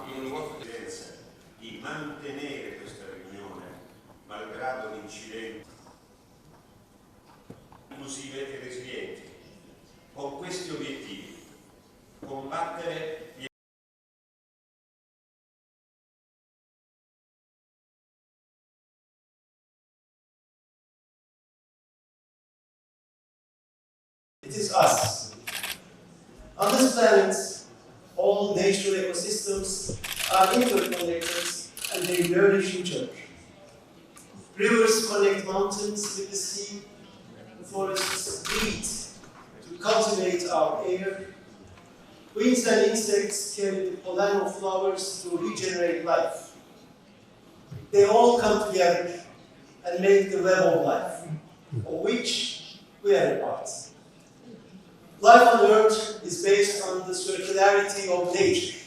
in un nuovo di mantenere questa riunione malgrado l'incidente inclusive e resilienti, con questi obiettivi: combattere gli It is us. On this planet, all natural ecosystems are interconnected and they nourish each other. Rivers connect mountains with the sea, forests breathe to cultivate our air, winds and insects carry the pollen of flowers to regenerate life. They all come together and make the web of life, of which we are a part. Life on Earth is based on the circularity of nature.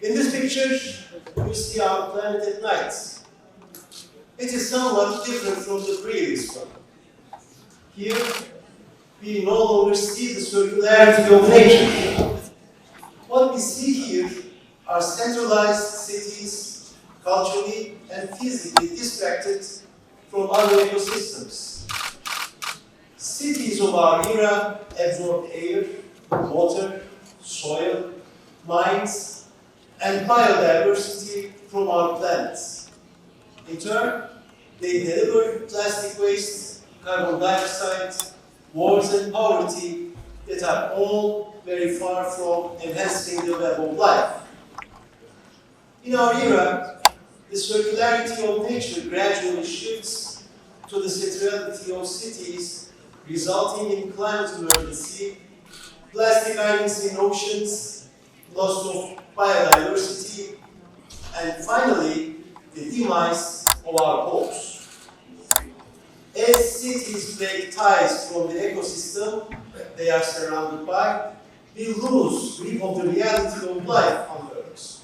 In this picture, you see our planet at night. It is somewhat different from the previous one. Here, we no longer see the circularity of nature. What we see here are centralized cities, culturally and physically distracted from other ecosystems. Cities of our era absorb air, water, soil, mines, and biodiversity from our planet. In turn, they deliver plastic waste, carbon dioxide, wars and poverty that are all very far from enhancing the web of life. In our era, the circularity of nature gradually shifts to the centrality of cities, resulting in climate emergency, plastic islands in oceans, loss of biodiversity, and finally, the demise of our coasts. As cities break ties from the ecosystem they are surrounded by, we lose grip of the reality of life on Earth.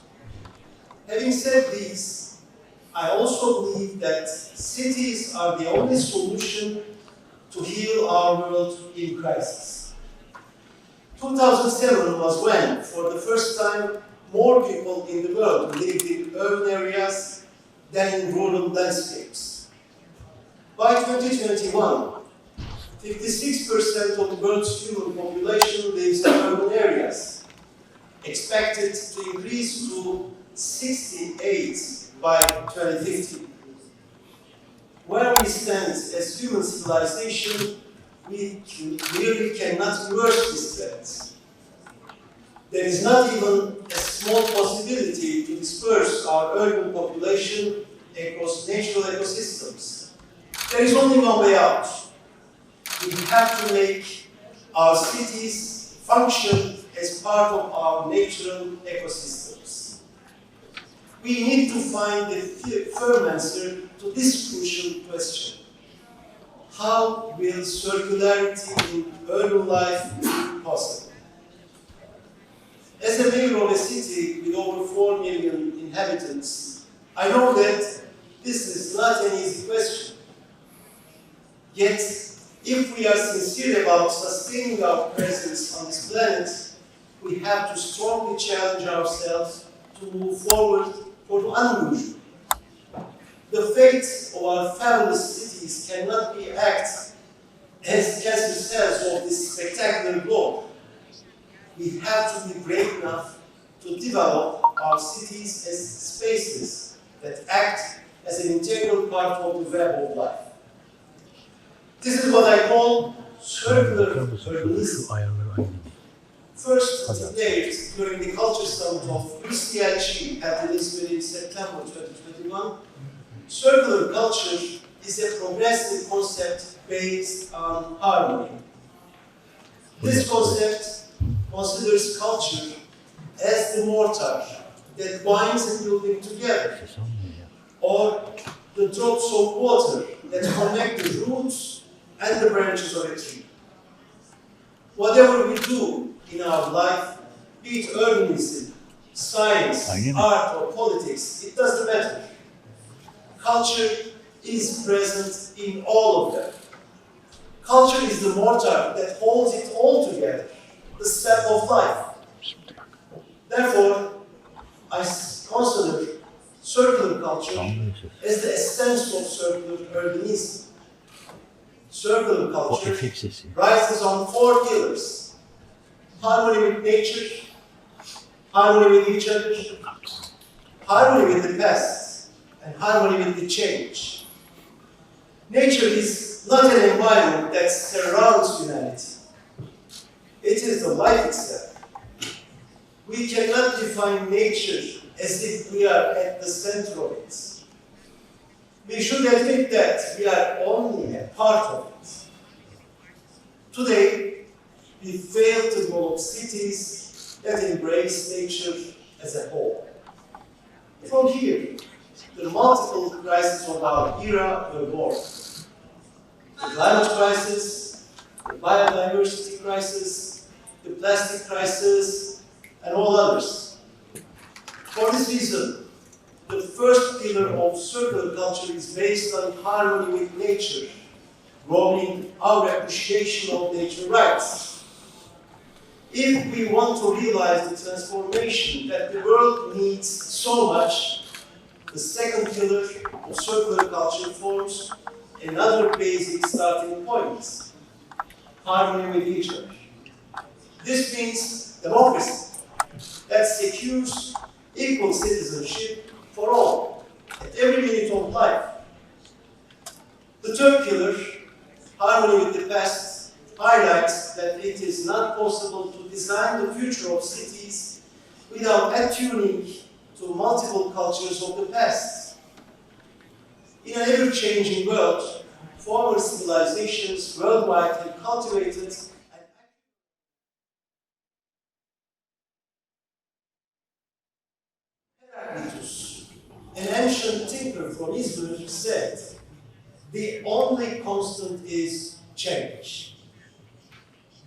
Having said this, I also believe that cities are the only solution to heal our world in crisis. 2007 was when, for the first time, more people in the world lived in urban areas than in rural landscapes. By 2021, 56% of the world's human population lives in urban areas, expected to increase to 68 by 2050. Where we stand as human civilization, we really cannot reverse this trend. There is not even a small possibility to disperse our urban population across natural ecosystems. There is only one way out. We have to make our cities function as part of our natural ecosystems. We need to find a firm answer to this crucial question. How will circularity in urban life be possible? As a mayor of a city with over 4 million inhabitants, I know that this is not an easy question. Yet, if we are sincere about sustaining our presence on this planet, we have to strongly challenge ourselves to move forward for the unusual. The fate of our fabulous cities cannot be acted as cancer cells of this spectacular globe. We have to be brave enough to develop our cities as spaces that act as an integral part of the web of life. This is what I call circular urbanism. First declared during the Culture Summit of UCLG at the Izmir in September 2021, circular culture is a progressive concept based on harmony. This concept considers culture as the mortar that binds a building together, or the drops of water that connect the roots and the branches of a tree. Whatever we do in our life, be it urbanism, science, art, or politics, it doesn't matter. Culture is present in all of them. Culture is the mortar that holds it all together, the sap of life. Therefore, I consider circular culture as the essence of circular urbanism. Circular culture rises on 4 pillars: harmony with nature, harmony with each other, harmony with the past, and harmony with the change. Nature is not an environment that surrounds humanity. It is the life itself. We cannot define nature as if we are at the center of it. We should admit that we are only a part of it. Today, we fail to develop cities that embrace nature as a whole. From here, the multiple crises of our era were born. The climate crisis, the biodiversity crisis, the plastic crisis, and all others. For this reason, the first pillar of circular culture is based on harmony with nature, growing our appreciation of nature rights. If we want to realize the transformation that the world needs so much, the second pillar of circular culture forms another basic starting point: harmony with each other. This means democracy that secures equal citizenship for all at every minute of life. The third pillar, harmony with the past, highlights that it is not possible to design the future of cities without attuning to multiple cultures of the past. In an ever-changing world, former civilizations worldwide have cultivated an ancient thinker from Izmir said, "The only constant is change."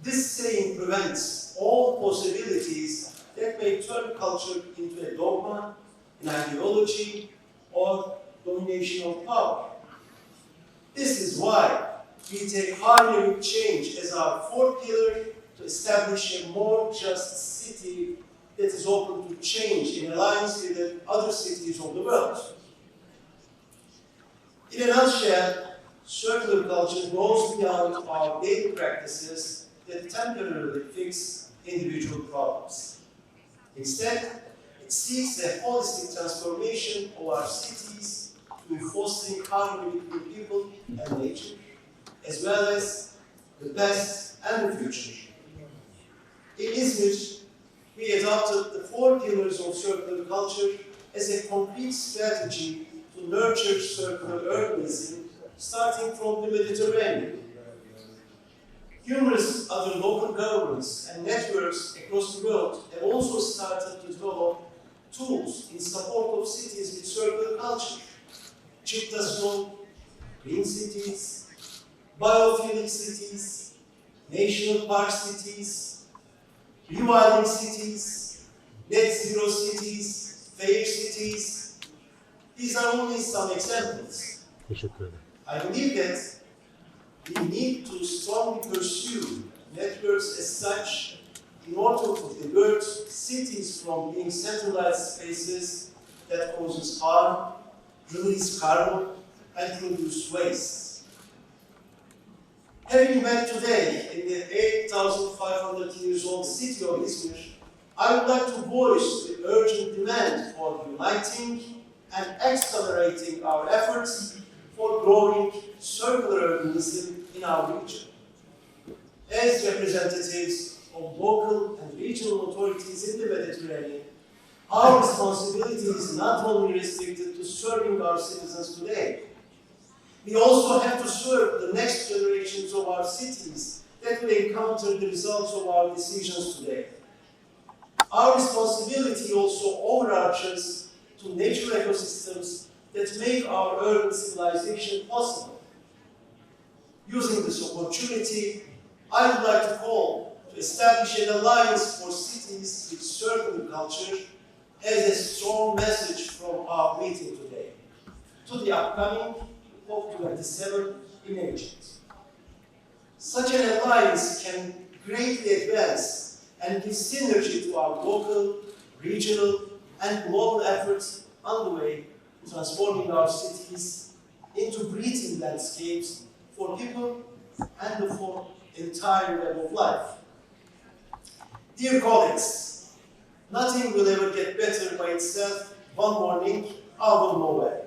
This saying prevents all possibilities that may turn culture into a dogma, an ideology, or domination of power. This is why we take harmony with change as our fourth pillar to establish a more just city that is open to change in alliance with the other cities of the world. In a nutshell, circular culture goes beyond our daily practices that temporarily fix individual problems. Instead, it seeks a holistic transformation of our cities through fostering harmony between people and nature, as well as the past and the future. In Izmir, we adopted the 4 pillars of circular culture as a concrete strategy to nurture circular urbanism, starting from the Mediterranean. Numerous other local governments and networks across the world have also started to develop tools in support of cities with circular culture. Chipta Snow, green cities, biophilic cities, national park cities, rewilding cities, net zero cities, fair cities. These are only some examples. I believe that we need to strongly pursue networks as such in order to divert cities from being centralized spaces that causes harm, release carbon, and produce waste. Having met today in the 8,500 years old city of Izmir, I would like to voice the urgent demand for uniting and accelerating our efforts for growing circular urbanism in our region. As representatives of local and regional authorities in the Mediterranean, our responsibility is not only restricted to serving our citizens today. We also have to serve the next generations of our cities that will encounter the results of our decisions today. Our responsibility also overarches to natural ecosystems that make our urban civilization possible. Using this opportunity, I would like to call to establish an alliance for cities with circular culture as a strong message from our meeting today to the upcoming COP27 in Egypt. Such an alliance can greatly advance and give synergy to our local, regional and global efforts underway in transforming our cities into breathing landscapes for people and for the entire web of life. Dear colleagues, nothing will ever get better by itself one morning out of nowhere.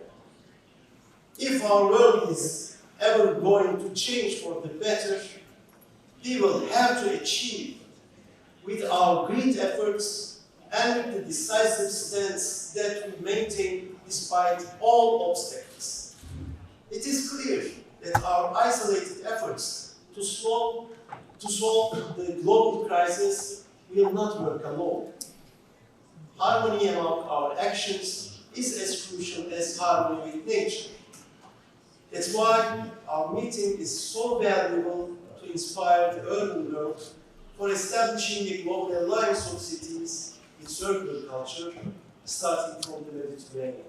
If our world is ever going to change for the better, we will have to achieve with our great efforts and with the decisive stance that we maintain despite all obstacles. It is clear that our isolated efforts to solve the global crisis will not work alone. Harmony among our actions is as crucial as harmony with nature. That's why our meeting is so valuable to inspire the urban world for establishing a global alliance of cities with circular culture, starting from the Mediterranean.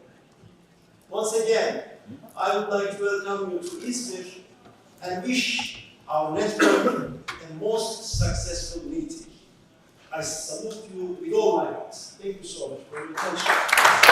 Once again, I would like to welcome you to Izmir and wish our network a most successful meeting. I salute you with all my heart. Thank you so much for your attention.